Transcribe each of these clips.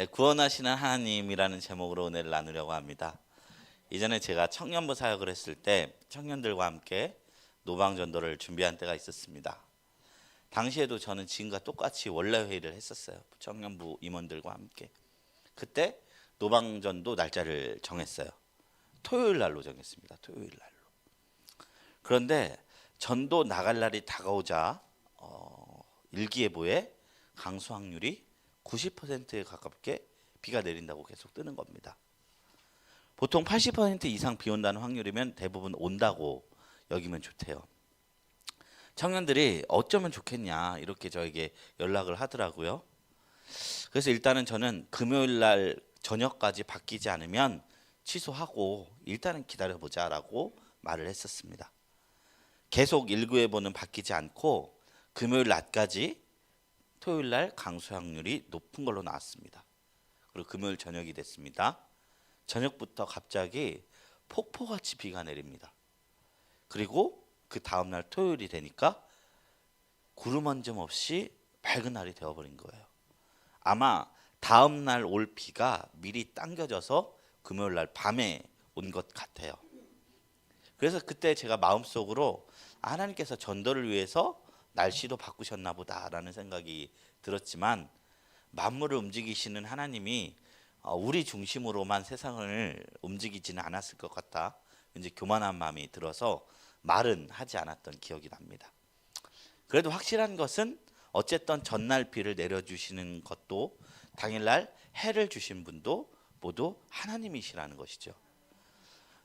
구원하시는 하나님이라는 제목으로 은혜를 나누려고 합니다. 이전에 제가 청년부 사역을 했을 때 청년들과 함께 노방전도를 준비한 때가 있었습니다. 당시에도 저는 지금과 똑같이 원래 회의를 했었어요. 청년부 임원들과 함께. 그때 노방전도 날짜를 정했어요. 토요일 날로 정했습니다. 토요일 날로. 그런데 전도 나갈 날이 다가오자 일기예보에 강수 확률이 90%에 가깝게 비가 내린다고 계속 뜨는 겁니다. 보통 80% 이상 비 온다는 확률이면 대부분 온다고 여기면 좋대요. 청년들이 어쩌면 좋겠냐 이렇게 저에게 연락을 하더라고요. 그래서 일단은 저는 금요일 날 저녁까지 바뀌지 않으면 취소하고 일단은 기다려보자라고 말을 했었습니다. 계속 일구예보는 바뀌지 않고 금요일 낮까지 토요일 날 강수 확률이 높은 걸로 나왔습니다. 그리고 금요일 저녁이 됐습니다. 저녁부터 갑자기 폭포같이 비가 내립니다. 그리고 그 다음날 토요일이 되니까 구름 한 점 없이 밝은 날이 되어버린 거예요. 아마 다음날 올 비가 미리 당겨져서 금요일 날 밤에 온 것 같아요. 그래서 그때 제가 마음속으로 하나님께서 전도를 위해서 날씨도 바꾸셨나 보다라는 생각이 들었지만 만물을 움직이시는 하나님이 우리 중심으로만 세상을 움직이지는 않았을 것 같다. 이제 교만한 마음이 들어서 말은 하지 않았던 기억이 납니다. 그래도 확실한 것은 어쨌든 전날 비를 내려주시는 것도 당일날 해를 주신 분도 모두 하나님이시라는 것이죠.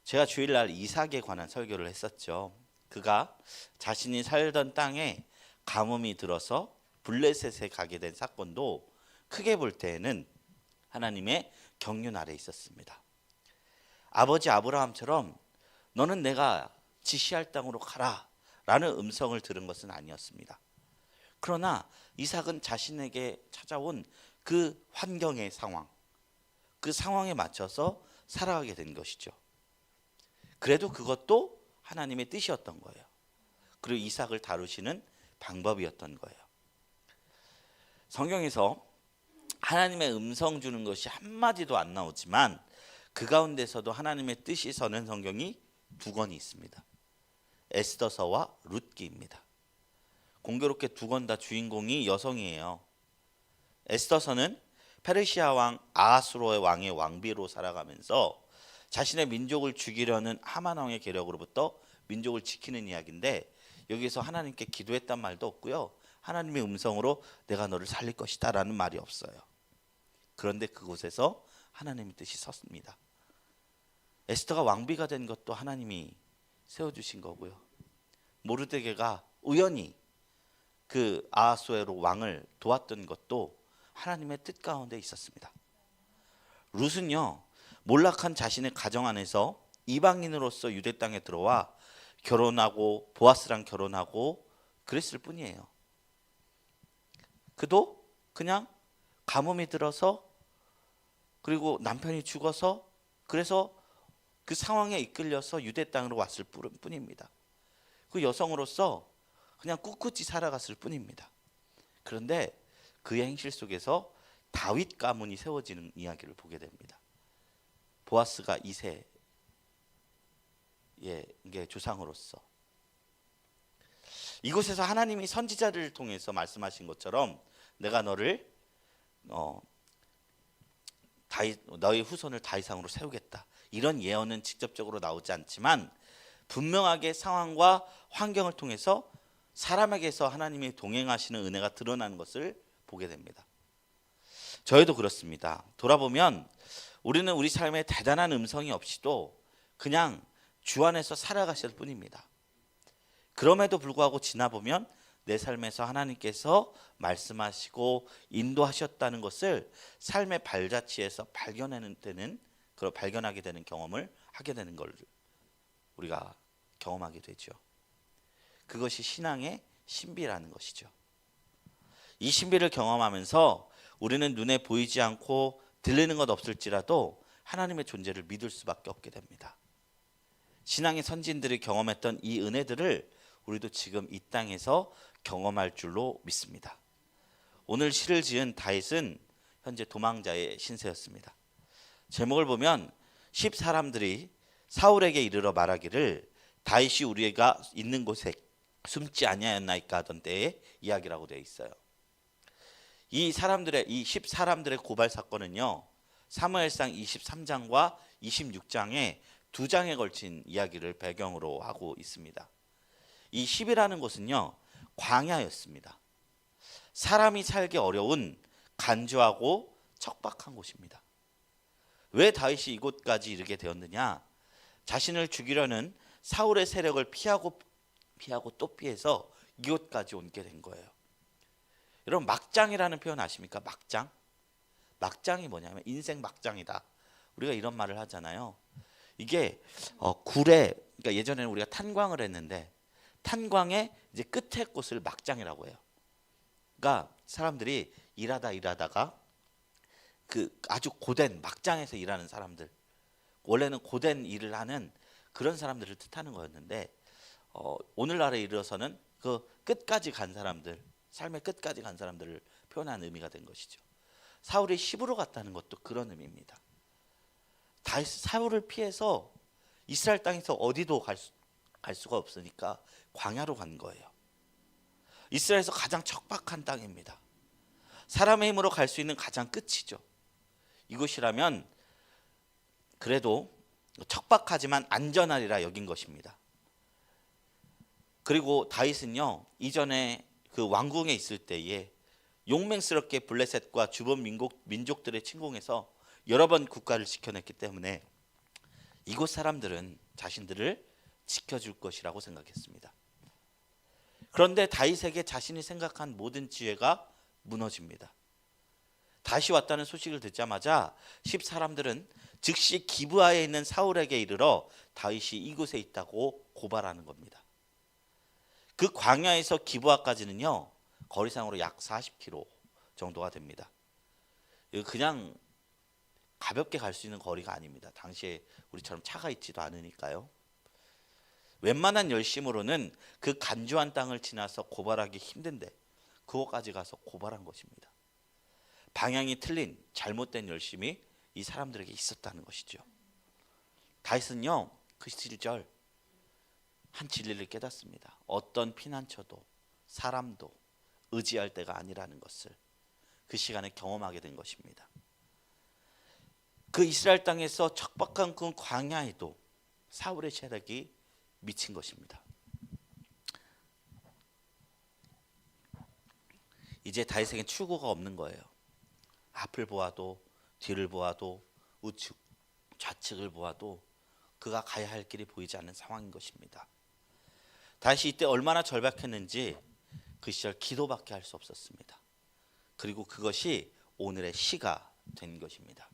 제가 주일날 이삭에 관한 설교를 했었죠. 그가 자신이 살던 땅에 가뭄이 들어서 블레셋에 가게 된 사건도 크게 볼 때에는 하나님의 경륜 아래 있었습니다. 아버지 아브라함처럼 너는 내가 지시할 땅으로 가라 라는 음성을 들은 것은 아니었습니다. 그러나 이삭은 자신에게 찾아온 그 환경의 상황, 그 상황에 맞춰서 살아가게 된 것이죠. 그래도 그것도 하나님의 뜻이었던 거예요. 그리고 이삭을 다루시는 방법이었던 거예요. 성경에서 하나님의 음성 주는 것이 한마디도 안 나오지만 그 가운데서도 하나님의 뜻이 서는 성경이 두 권이 있습니다. 에스더서와 룻기입니다. 공교롭게 두 권 다 주인공이 여성이에요. 에스더서는 페르시아 왕 아하수로의 왕의 왕비로 살아가면서 자신의 민족을 죽이려는 하만 왕의 계략으로부터 민족을 지키는 이야기인데 여기서 하나님께 기도했단 말도 없고요. 하나님의 음성으로 내가 너를 살릴 것이다 라는 말이 없어요. 그런데 그곳에서 하나님의 뜻이 섰습니다. 에스더가 왕비가 된 것도 하나님이 세워주신 거고요. 모르드게가 우연히 그 아하수에로 왕을 도왔던 것도 하나님의 뜻 가운데 있었습니다. 룻은요, 몰락한 자신의 가정 안에서 이방인으로서 유대 땅에 들어와 결혼하고 보아스랑 결혼하고 그랬을 뿐이에요. 그도 그냥 가뭄이 들어서 그리고 남편이 죽어서 그래서 그 상황에 이끌려서 유대 땅으로 왔을 뿐입니다. 그 여성으로서 그냥 꿋꿋이 살아갔을 뿐입니다. 그런데 그의 행실 속에서 다윗 가문이 세워지는 이야기를 보게 됩니다. 보아스가 2세의 조상으로서 이곳에서 하나님이 선지자를 통해서 말씀하신 것처럼 내가 너를 너의 후손을 다윗왕으로 세우겠다. 이런 예언은 직접적으로 나오지 않지만 분명하게 상황과 환경을 통해서 사람에게서 하나님이 동행하시는 은혜가 드러나는 것을 보게 됩니다. 저희도 그렇습니다. 돌아보면 우리는 우리 삶에 대단한 음성이 없이도 그냥 주 안에서 살아가실 뿐입니다. 그럼에도 불구하고 지나보면 내 삶에서 하나님께서 말씀하시고 인도하셨다는 것을 삶의 발자취에서 발견하게 되는 경험을 하게 되는 걸 우리가 경험하게 되죠. 그것이 신앙의 신비라는 것이죠. 이 신비를 경험하면서 우리는 눈에 보이지 않고 들리는 것 없을지라도 하나님의 존재를 믿을 수밖에 없게 됩니다. 신앙의 선진들이 경험했던 이 은혜들을 우리도 지금 이 땅에서 경험할 줄로 믿습니다. 오늘 시를 지은 다윗은 현재 도망자의 신세였습니다. 제목을 보면 10 사람들이 사울에게 이르러 말하기를 다윗이 우리가 있는 곳에 숨지 아니하였나이까 하던 때의 이야기라고 되어 있어요. 이 10 사람들의 고발 사건은요, 사무엘상 23장과 26장에 2장에 걸친 이야기를 배경으로 하고 있습니다. 이 10이라는 곳은요, 광야였습니다. 사람이 살기 어려운 간주하고 척박한 곳입니다. 왜 다윗이 이곳까지 이르게 되었느냐? 자신을 죽이려는 사울의 세력을 피하고 또 피해서 이곳까지 오게 된 거예요. 여러분, 막장이라는 표현 아십니까? 막장? 막장이 뭐냐면 인생 막장이다. 우리가 이런 말을 하잖아요. 이게 굴에, 그러니까 예전에는 우리가 탄광을 했는데 탄광의 이제 끝에 곳을 막장이라고 해요. 그러니까 사람들이 일하다가 그 아주 고된 막장에서 일하는 사람들, 원래는 고된 일을 하는 그런 사람들을 뜻하는 거였는데 오늘날에 이르러서는 그 끝까지 간 사람들, 삶의 끝까지 간 사람들을 표현하는 의미가 된 것이죠. 사울이 시브로 갔다는 것도 그런 의미입니다. 다윗 사울을 피해서 이스라엘 땅에서 어디도 갈 수가 없으니까 광야로 간 거예요. 이스라엘에서 가장 척박한 땅입니다. 사람의 힘으로 갈 수 있는 가장 끝이죠. 이곳이라면 그래도 척박하지만 안전하리라 여긴 것입니다. 그리고 다윗은요, 이전에 그 왕궁에 있을 때에 용맹스럽게 블레셋과 주변 민족들의 침공해서 여러 번 국가를 지켜냈기 때문에 이곳 사람들은 자신들을 지켜줄 것이라고 생각했습니다. 그런데 다윗에게 자신이 생각한 모든 지혜가 무너집니다. 다시 왔다는 소식을 듣자마자 10 사람들은 즉시 기브아에 있는 사울에게 이르러 다윗이 이곳에 있다고 고발하는 겁니다. 그 광야에서 기브아까지는요, 거리상으로 약 40km 정도가 됩니다. 그냥 가볍게 갈 수 있는 거리가 아닙니다. 당시에 우리처럼 차가 있지도 않으니까요. 웬만한 열심으로는 그 간주한 땅을 지나서 고발하기 힘든데 그곳까지 가서 고발한 것입니다. 방향이 틀린 잘못된 열심이 이 사람들에게 있었다는 것이죠. 다윗은요, 그 시절 한 진리를 깨닫습니다. 어떤 피난처도 사람도 의지할 때가 아니라는 것을 그 시간에 경험하게 된 것입니다. 그 이스라엘 땅에서 척박한 그 광야에도 사울의 세력이 미친 것입니다. 이제 다윗에겐 출구가 없는 거예요. 앞을 보아도 뒤를 보아도 우측 좌측을 보아도 그가 가야 할 길이 보이지 않는 상황인 것입니다. 다윗이 이때 얼마나 절박했는지 그 시절 기도밖에 할 수 없었습니다. 그리고 그것이 오늘의 시가 된 것입니다.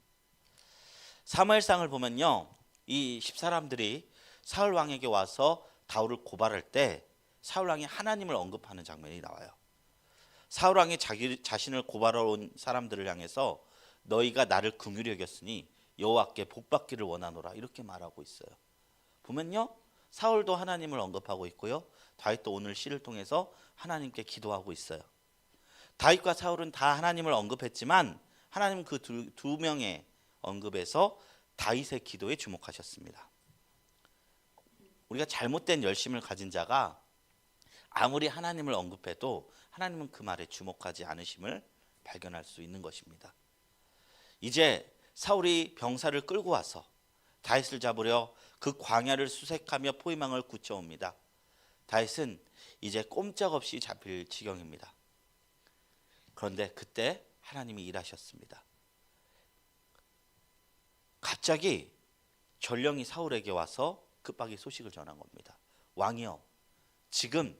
사무엘상을 보면요, 이 10 사람들이 사울 왕에게 와서 다윗을 고발할 때 사울 왕이 하나님을 언급하는 장면이 나와요. 사울 왕이 자신을 고발하러 온 사람들을 향해서 너희가 나를 긍휼히 여겼으니 여호와께 복받기를 원하노라 이렇게 말하고 있어요. 보면요, 사울도 하나님을 언급하고 있고요, 다윗도 오늘 시를 통해서 하나님께 기도하고 있어요. 다윗과 사울은 다 하나님을 언급했지만 하나님은 그 두 명의 언급에서 다윗의 기도에 주목하셨습니다. 우리가 잘못된 열심을 가진 자가 아무리 하나님을 언급해도 하나님은 그 말에 주목하지 않으심을 발견할 수 있는 것입니다. 이제 사울이 병사를 끌고 와서 다윗을 잡으려 그 광야를 수색하며 포위망을 굳혀옵니다. 다윗은 이제 꼼짝없이 잡힐 지경입니다. 그런데 그때 하나님이 일하셨습니다. 갑자기 전령이 사울에게 와서 급하게 소식을 전한 겁니다. 왕이여, 지금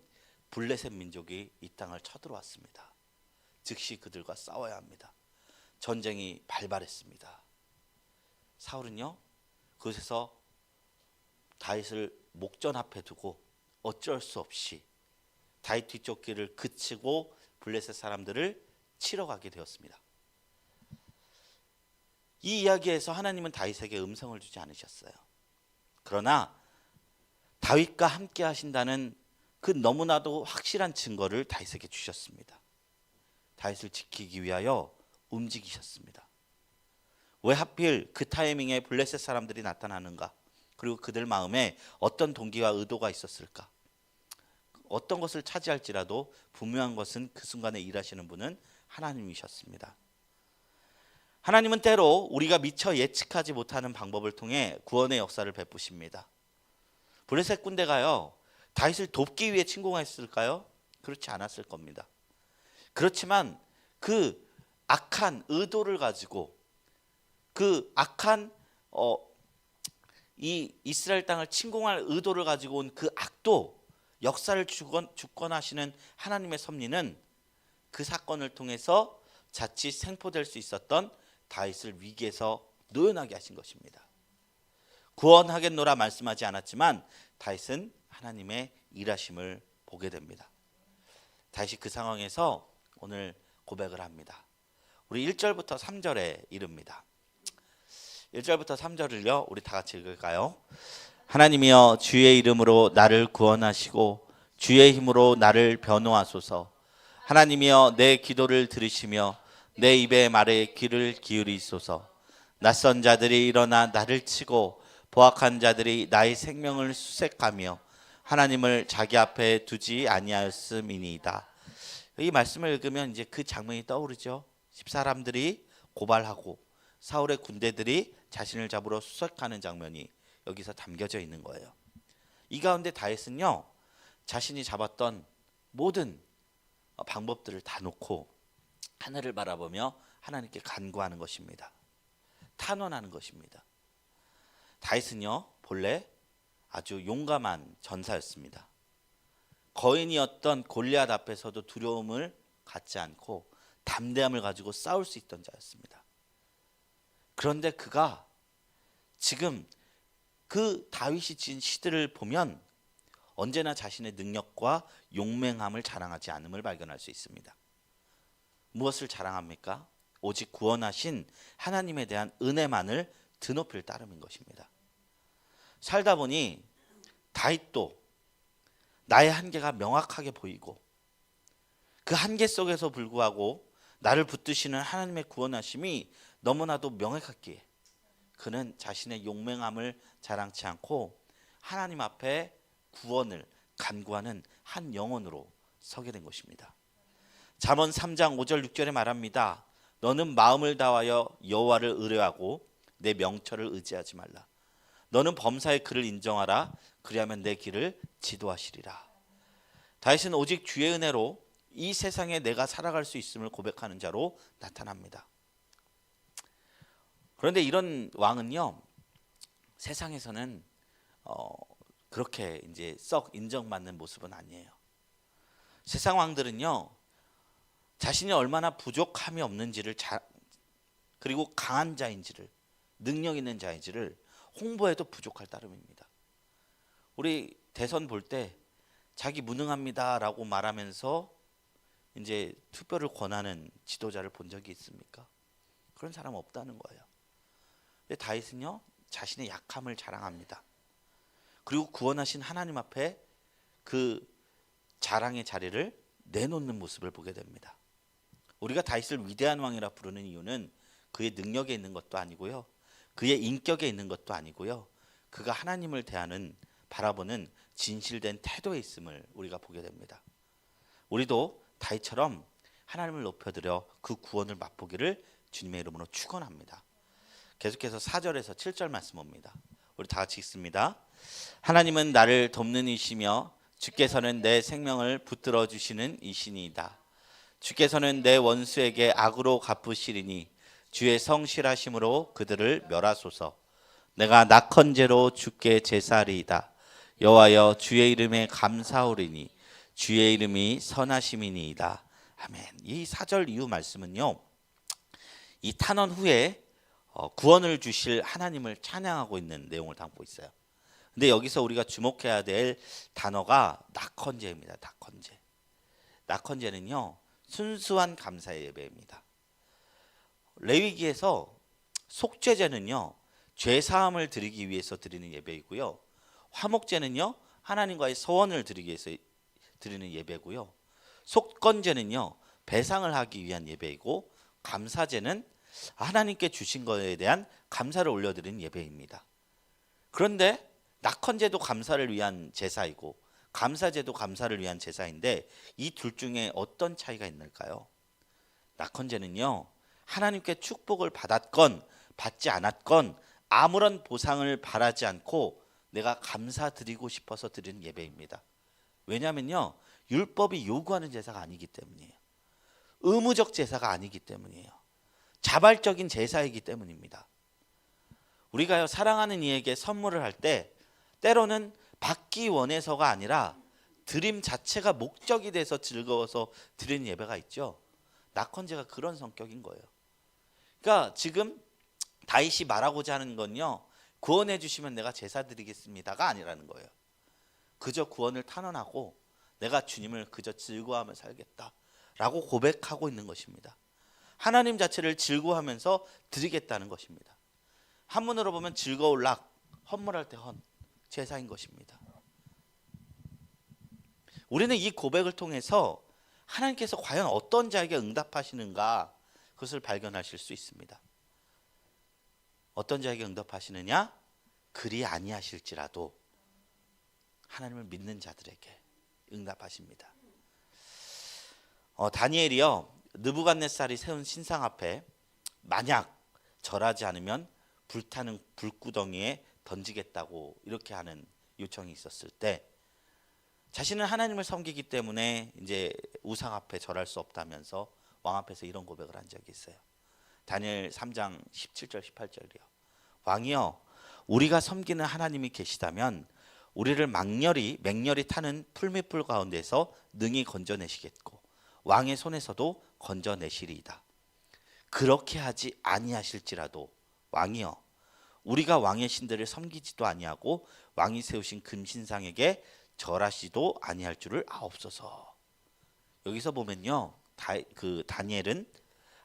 블레셋 민족이 이 땅을 쳐들어왔습니다. 즉시 그들과 싸워야 합니다. 전쟁이 발발했습니다. 사울은요, 그곳에서 다윗을 목전 앞에 두고 어쩔 수 없이 다윗 뒤쪽 길을 그치고 블레셋 사람들을 치러 가게 되었습니다. 이 이야기에서 하나님은 다윗에게 음성을 주지 않으셨어요. 그러나 다윗과 함께 하신다는 그 너무나도 확실한 증거를 다윗에게 주셨습니다. 다윗을 지키기 위하여 움직이셨습니다. 왜 하필 그 타이밍에 블레셋 사람들이 나타나는가? 그리고 그들 마음에 어떤 동기와 의도가 있었을까? 어떤 것을 차지할지라도 분명한 것은 그 순간에 일하시는 분은 하나님이셨습니다. 하나님은 때로 우리가 미처 예측하지 못하는 방법을 통해 구원의 역사를 베푸십니다. 블레셋 군대가요, 다윗을 돕기 위해 침공했을까요? 그렇지 않았을 겁니다. 그렇지만 그 악한 의도를 가지고 그 악한 이 이스라엘 땅을 침공할 의도를 가지고 온 그 악도 역사를 주권하시는 하나님의 섭리는 그 사건을 통해서 자칫 생포될 수 있었던 다윗을 위기에서 노연하게 하신 것입니다. 구원하겠노라 말씀하지 않았지만 다윗은 하나님의 일하심을 보게 됩니다. 다윗이 그 상황에서 오늘 고백을 합니다. 우리 1절부터 3절에 이릅니다. 1절부터 3절을요 우리 다 같이 읽을까요? 하나님이여 주의 이름으로 나를 구원하시고 주의 힘으로 나를 변호하소서. 하나님이여 내 기도를 들으시며 내 입의 말에 귀를 기울이소서. 낯선 자들이 일어나 나를 치고 포악한 자들이 나의 생명을 수색하며 하나님을 자기 앞에 두지 아니하였음이니이다. 이 말씀을 읽으면 이제 그 장면이 떠오르죠. 집사람들이 고발하고 사울의 군대들이 자신을 잡으러 수색하는 장면이 여기서 담겨져 있는 거예요. 이 가운데 다윗은요 자신이 잡았던 모든 방법들을 다 놓고 하늘을 바라보며 하나님께 간구하는 것입니다. 탄원하는 것입니다. 다윗은요 본래 아주 용감한 전사였습니다. 거인이었던 골리앗 앞에서도 두려움을 갖지 않고 담대함을 가지고 싸울 수 있던 자였습니다. 그런데 그가 지금 그 다윗이 지은 시들을 보면 언제나 자신의 능력과 용맹함을 자랑하지 않음을 발견할 수 있습니다. 무엇을 자랑합니까? 오직 구원하신 하나님에 대한 은혜만을 드높일 따름인 것입니다. 살다 보니 다윗도 나의 한계가 명확하게 보이고 그 한계 속에서 불구하고 나를 붙드시는 하나님의 구원하심이 너무나도 명확했기에 그는 자신의 용맹함을 자랑치 않고 하나님 앞에 구원을 간구하는 한 영혼으로 서게 된 것입니다. 잠언 3장 5절 6절에 말합니다. 너는 마음을 다하여 여호와를 의뢰하고 내 명철을 의지하지 말라. 너는 범사의 그를 인정하라. 그리하면 내 길을 지도하시리라. 다윗은 오직 주의 은혜로 이 세상에 내가 살아갈 수 있음을 고백하는 자로 나타납니다. 그런데 이런 왕은요 세상에서는 그렇게 이제 썩 인정받는 모습은 아니에요. 세상 왕들은요 자신이 얼마나 부족함이 없는지를 그리고 강한 자인지를 능력 있는 자인지를 홍보해도 부족할 따름입니다. 우리 대선 볼 때 자기 무능합니다라고 말하면서 이제 투표를 권하는 지도자를 본 적이 있습니까? 그런 사람 없다는 거예요. 근데 다윗은요 자신의 약함을 자랑합니다. 그리고 구원하신 하나님 앞에 그 자랑의 자리를 내놓는 모습을 보게 됩니다. 우리가 다윗을 위대한 왕이라 부르는 이유는 그의 능력에 있는 것도 아니고요, 그의 인격에 있는 것도 아니고요, 그가 하나님을 대하는 바라보는 진실된 태도에 있음을 우리가 보게 됩니다. 우리도 다윗처럼 하나님을 높여드려 그 구원을 맛보기를 주님의 이름으로 축원합니다. 계속해서 4절에서 7절 말씀 옵니다. 우리 다 같이 읽습니다. 하나님은 나를 돕는 이시며 주께서는 내 생명을 붙들어 주시는 이시니이다. 주께서는 내 원수에게 악으로 갚으시리니 주의 성실하심으로 그들을 멸하소서. 내가 낙헌제로 주께 제사하리이다. 여호와여 주의 이름에 감사오리니 주의 이름이 선하심이니이다. 아멘. 이 4절 이후 말씀은요, 이 탄원 후에 구원을 주실 하나님을 찬양하고 있는 내용을 담고 있어요. 근데 여기서 우리가 주목해야 될 단어가 낙헌제입니다. 낙헌제. 낙헌제는요 순수한 감사의 예배입니다. 레위기에서 속죄제는요 죄 사함을 드리기 위해서 드리는 예배이고요, 화목제는요 하나님과의 소원을 드리기 위해서 드리는 예배고요, 속건제는요 배상을 하기 위한 예배이고, 감사제는 하나님께 주신 것에 대한 감사를 올려드리는 예배입니다. 그런데 낙헌제도 감사를 위한 제사이고 감사제도 감사를 위한 제사인데 이 둘 중에 어떤 차이가 있을까요? 낙헌제는요, 하나님께 축복을 받았건 받지 않았건 아무런 보상을 바라지 않고 내가 감사드리고 싶어서 드리는 예배입니다. 왜냐하면요, 율법이 요구하는 제사가 아니기 때문이에요. 의무적 제사가 아니기 때문이에요. 자발적인 제사이기 때문입니다. 우리가요, 사랑하는 이에게 선물을 할 때 때로는 받기 원해서가 아니라 드림 자체가 목적이 돼서 즐거워서 드리는 예배가 있죠. 낙헌제가 그런 성격인 거예요. 그러니까 지금 다윗이 말하고자 하는 건요, 구원해 주시면 내가 제사 드리겠습니다가 아니라는 거예요. 그저 구원을 탄원하고 내가 주님을 그저 즐거워하며 살겠다라고 고백하고 있는 것입니다. 하나님 자체를 즐거워하면서 드리겠다는 것입니다. 한문으로 보면 즐거울 락, 헌물할 때 헌, 제사인 것입니다. 우리는 이 고백을 통해서 하나님께서 과연 어떤 자에게 응답하시는가, 그것을 발견하실 수 있습니다. 어떤 자에게 응답하시느냐? 그리 아니하실지라도 하나님을 믿는 자들에게 응답하십니다. 다니엘이요, 느부갓네살이 세운 신상 앞에 만약 절하지 않으면 불타는 불구덩이에 던지겠다고 이렇게 하는 요청이 있었을 때 자신은 하나님을 섬기기 때문에 이제 우상 앞에 절할 수 없다면서 왕 앞에서 이런 고백을 한 적이 있어요. 다니엘 3장 17절 18절이요. 왕이여, 우리가 섬기는 하나님이 계시다면 우리를 맹렬히 타는 풀밑불 가운데서 능히 건져내시겠고 왕의 손에서도 건져내시리이다. 그렇게 하지 아니하실지라도 왕이여, 우리가 왕의 신들을 섬기지도 아니하고 왕이 세우신 금신상에게 절하시도 아니할 줄을 아옵소서. 여기서 보면요, 다니엘은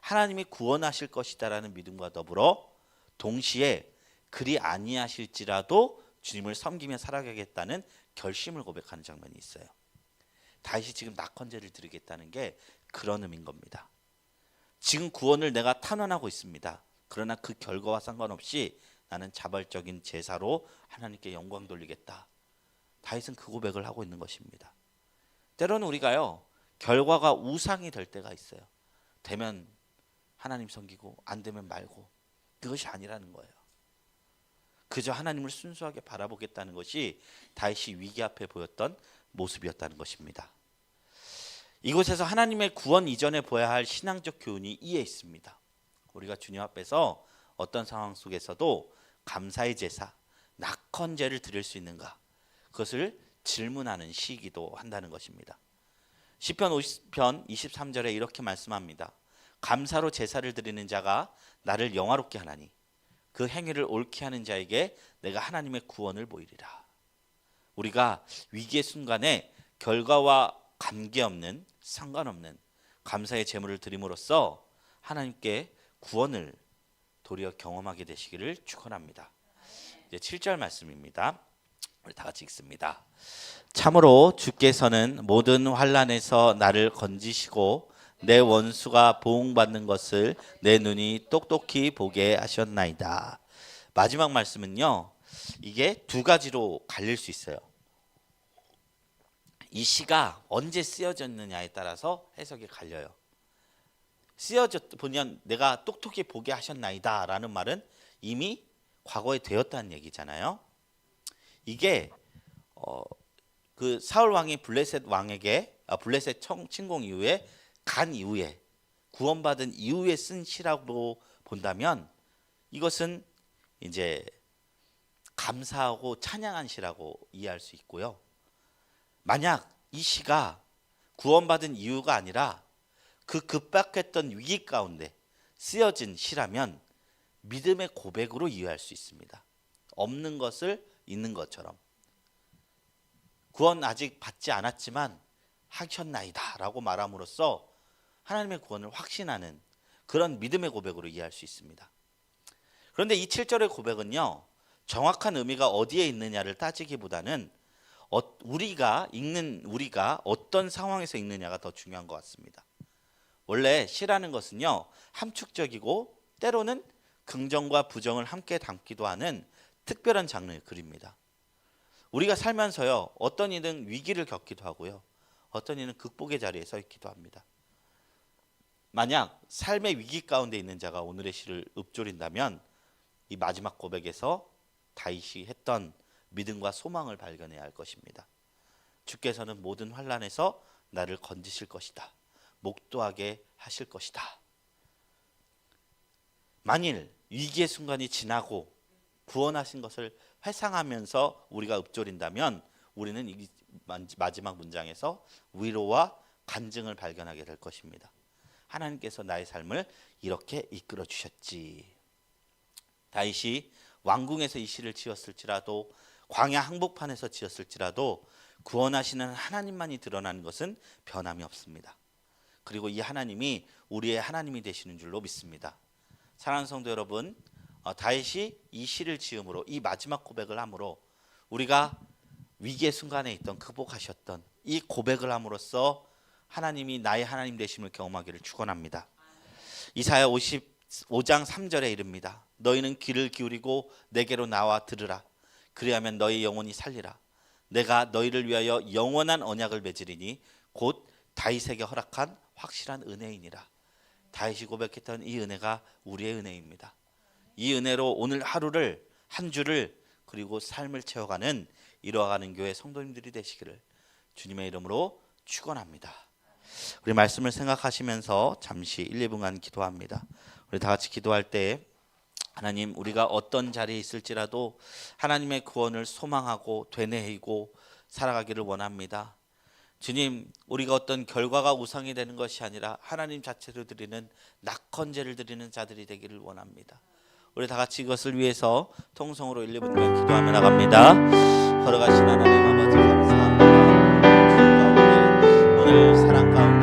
하나님이 구원하실 것이다라는 믿음과 더불어 동시에 그리 아니하실지라도 주님을 섬기며 살아가겠다는 결심을 고백하는 장면이 있어요. 다윗이 지금 낙헌제를 드리겠다는 게 그런 의미인 겁니다. 지금 구원을 내가 탄원하고 있습니다. 그러나 그 결과와 상관없이 나는 자발적인 제사로 하나님께 영광 돌리겠다. 다윗은 그 고백을 하고 있는 것입니다. 때로는 우리가요, 결과가 우상이 될 때가 있어요. 되면 하나님 섬기고 안 되면 말고, 그것이 아니라는 거예요. 그저 하나님을 순수하게 바라보겠다는 것이 다윗이 위기 앞에 보였던 모습이었다는 것입니다. 이곳에서 하나님의 구원 이전에 보아야 할 신앙적 교훈이 이에 있습니다. 우리가 주님 앞에서 어떤 상황 속에서도 감사의 제사, 낙헌제를 드릴 수 있는가, 그것을 질문하는 시이기도 한다는 것입니다. 시편 50편 23절에 이렇게 말씀합니다. 감사로 제사를 드리는 자가 나를 영화롭게 하나니 그 행위를 옳게 하는 자에게 내가 하나님의 구원을 보이리라. 우리가 위기의 순간에 결과와 관계없는, 상관없는 감사의 제물을 드림으로써 하나님께 구원을 도리어 경험하게 되시기를 축원합니다. 이제 7절 말씀입니다. 우리 다 같이 읽습니다. 참으로 주께서는 모든 환난에서 나를 건지시고 내 원수가 보응받는 것을 내 눈이 똑똑히 보게 하셨나이다. 마지막 말씀은요, 이게 두 가지로 갈릴 수 있어요. 이 시가 언제 쓰여졌느냐에 따라서 해석이 갈려요. 쓰여졌보면 내가 똑똑히 보게 하셨나이다 라는 말은 이미 과거에 되었다는 얘기잖아요. 이게 그 사울 왕이 블레셋 왕에게 블레셋 침공 이후에 간 이후에 구원받은 이후에 쓴 시라고 본다면 이것은 이제 감사하고 찬양한 시라고 이해할 수 있고요. 만약 이 시가 구원받은 이유가 아니라 그 급박했던 위기 가운데 쓰여진 시라면 믿음의 고백으로 이해할 수 있습니다. 없는 것을 있는 것처럼 구원 아직 받지 않았지만 하셨나이다 라고 말함으로써 하나님의 구원을 확신하는 그런 믿음의 고백으로 이해할 수 있습니다. 그런데 이 7절의 고백은요, 정확한 의미가 어디에 있느냐를 따지기보다는 우리가 어떤 상황에서 읽느냐가 더 중요한 것 같습니다. 원래 시라는 것은요, 함축적이고 때로는 긍정과 부정을 함께 담기도 하는 특별한 장르의 글입니다. 우리가 살면서요, 어떤 이는 위기를 겪기도 하고요, 어떤 이는 극복의 자리에 서 있기도 합니다. 만약 삶의 위기 가운데 있는 자가 오늘의 시를 읊조린다면 이 마지막 고백에서 다윗이 했던 믿음과 소망을 발견해야 할 것입니다. 주께서는 모든 환난에서 나를 건지실 것이다. 목도하게 하실 것이다. 만일 위기의 순간이 지나고 구원하신 것을 회상하면서 우리가 읊조린다면 우리는 이 마지막 문장에서 위로와 간증을 발견하게 될 것입니다. 하나님께서 나의 삶을 이렇게 이끌어 주셨지. 다윗이 왕궁에서 이 시를 지었을지라도 광야 항복판에서 지었을지라도 구원하시는 하나님만이 드러나는 것은 변함이 없습니다. 그리고 이 하나님이 우리의 하나님이 되시는 줄로 믿습니다. 사랑하는 성도 여러분, 다윗이 이 시를 지음으로 이 마지막 고백을 함으로 우리가 위기의 순간에 있던 극복하셨던 이 고백을 함으로써 하나님이 나의 하나님 되심을 경험하기를 축원합니다. 이사야 55장 3절에 이릅니다. 너희는 귀를 기울이고 내게로 나와 들으라. 그리하면 너희 영혼이 살리라. 내가 너희를 위하여 영원한 언약을 맺으리니 곧 다윗에게 허락한 확실한 은혜이니라. 다윗이 고백했던 이 은혜가 우리의 은혜입니다. 이 은혜로 오늘 하루를, 한 주를, 그리고 삶을 채워가는 이루어가는 교회 성도님들이 되시기를 주님의 이름으로 축원합니다. 우리 말씀을 생각하시면서 잠시 1, 2분간 기도합니다. 우리 다 같이 기도할 때 하나님, 우리가 어떤 자리에 있을지라도 하나님의 구원을 소망하고 되뇌이고 살아가기를 원합니다. 주님, 우리가 어떤 결과가 우상이 되는 것이 아니라 하나님 자체로 드리는 낙헌제를 드리는 자들이 되기를 원합니다. 우리 다 같이 이것을 위해서 통성으로 1, 2분간 기도하며 나갑니다.